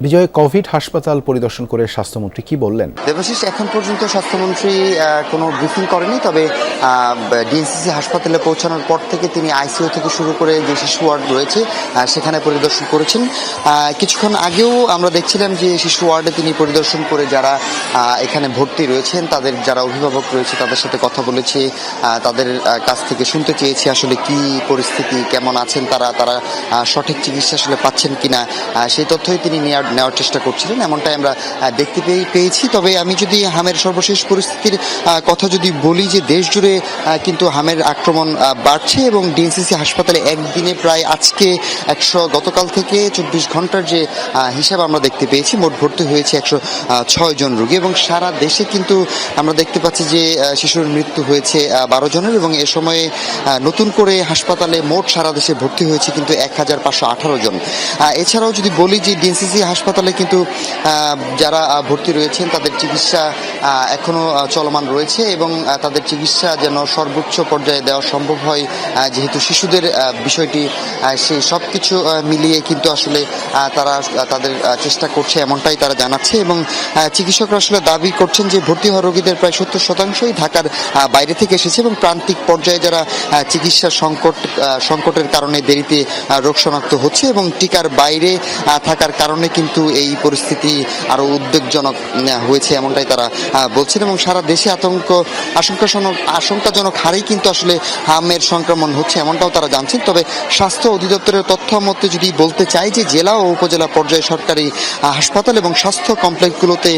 বিজয়, Covid হাসপাতাল পরিদর্শন করে স্বাস্থ্যমন্ত্রী কি বললেন? দেবাশিস, এখন পর্যন্ত স্বাস্থ্যমন্ত্রী কোনো ব্রিফিং করেনি। তবে ডিএনসিসি হাসপাতালে পৌঁছানোর পর থেকে তিনি আইসিইউ থেকে শুরু করে যে শিশু ওয়ার্ড রয়েছে সেখানে পরিদর্শন করেছেন। কিছুক্ষণ আগেও আমরা দেখছিলাম যে শিশু ওয়ার্ডে তিনি পরিদর্শন করে যারা এখানে ভর্তি রয়েছেন, তাদের যারা অভিভাবক রয়েছে তাদের সাথে কথা বলেছে, তাদের কাছ থেকে শুনতে চেয়েছে আসলে কি পরিস্থিতি, কেমন আছেন তারা সঠিক চিকিৎসা আসলে পাচ্ছেন কিনা, সেই তথ্যই তিনি নেওয়ার চেষ্টা করছিলেন, এমনটাই আমরা দেখতে পেয়েছি। তবে আমি যদি হামের সর্বশেষ পরিস্থিতির কথা যদি বলি, যে দেশ জুড়ে কিন্তু হামের আক্রমণ বাড়ছে এবং ডিএনসিসি হাসপাতালে একদিনে প্রায় আজকে গতকাল থেকে 24 ঘন্টার যে হিসাব আমরা দেখতে পেয়েছি, মোট ভর্তি হয়েছে 106 জন রোগী এবং সারা দেশে কিন্তু আমরা দেখতে পাচ্ছি যে শিশুর মৃত্যু হয়েছে 12 জনের এবং এ সময়ে নতুন করে হাসপাতালে মোট সারা দেশে ভর্তি হয়েছে কিন্তু 1518 জন। এছাড়াও যদি বলি যে ডিএনসিসি হাসপাতালে কিন্তু যারা ভর্তি রয়েছেন তাদের চিকিৎসা এখনো চলমান রয়েছে এবং তাদের চিকিৎসা যেন সর্বোচ্চ পর্যায়ে দেওয়া সম্ভব হয়, যেহেতু শিশুদের বিষয়টি, সেই সব কিছু মিলিয়ে কিন্তু আসলে তারা তাদের চেষ্টা করছে, এমনটাই তারা জানাচ্ছে। এবং চিকিৎসকরা আসলে দাবি করছেন যে ভর্তি হওয়া রোগীদের প্রায় 70%ই ঢাকার বাইরে থেকে এসেছে এবং প্রান্তিক পর্যায়ে যারা চিকিৎসা সংকটের কারণে দেরিতে রোগ শনাক্ত হচ্ছে এবং টিকার বাইরে থাকার কারণে কিন্তু এই পরিস্থিতি আরো উদ্বেগজনক হয়েছে, এমনটাই তারা বলছেন। এবং সারা দেশে আশঙ্কাজনক হারেই কিন্তু আসলে হামের সংক্রমণ হচ্ছে, এমনটাও তারা জানছেন। তবে স্বাস্থ্য অধিদপ্তরের তথ্য মতে যদি বলতে চাই যে জেলা ও উপজেলা পর্যায়ে সরকারি হাসপাতাল এবং স্বাস্থ্য কমপ্লেক্সগুলোতে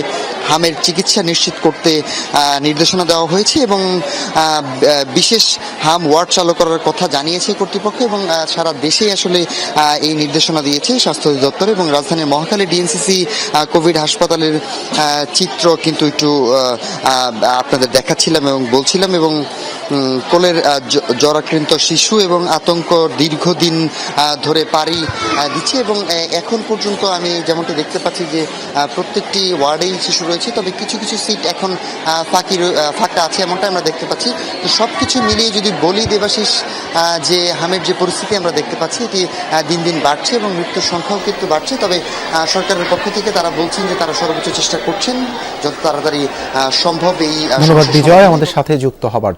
হামের চিকিৎসা নিশ্চিত করতে নির্দেশনা দেওয়া হয়েছে এবং বিশেষ হাম ওয়ার্ড চালু করার কথা জানিয়েছে কর্তৃপক্ষ এবং সারা দেশেই আসলে এই নির্দেশনা দিয়েছে স্বাস্থ্য অধিদপ্তর। এবং রাজধানীর মহাখালী ডিএনসিসি কোভিড হাসপাতালের চিত্র কিন্তু একটু আপনাদের দেখাচ্ছিলাম এবং বলছিলাম। এবং কোলের জ্বরাক্রান্ত শিশু এবং আতঙ্ক দীর্ঘদিন ধরে পাড়ি দিচ্ছে এবং এখন পর্যন্ত আমি যেমনটি দেখতে পাচ্ছি যে প্রত্যেকটি ওয়ার্ডেই শিশু রয়েছে, তবে কিছু কিছু সিট এখন ফাঁকা আছে, এমনটা আমরা দেখতে পাচ্ছি। তো সব কিছু মিলিয়ে যদি বলি দেবাশিস, যে হামের যে পরিস্থিতি আমরা দেখতে পাচ্ছি এটি দিন দিন বাড়ছে এবং মৃত্যুর সংখ্যাও কিন্তু বাড়ছে। তবে সরকারের পক্ষ থেকে তারা বলছেন যে তারা সর্বোচ্চ চেষ্টা করছেন যত তাড়াতাড়ি সম্ভব এই। ধন্যবাদ বিজয় আমাদের সাথে যুক্ত হবার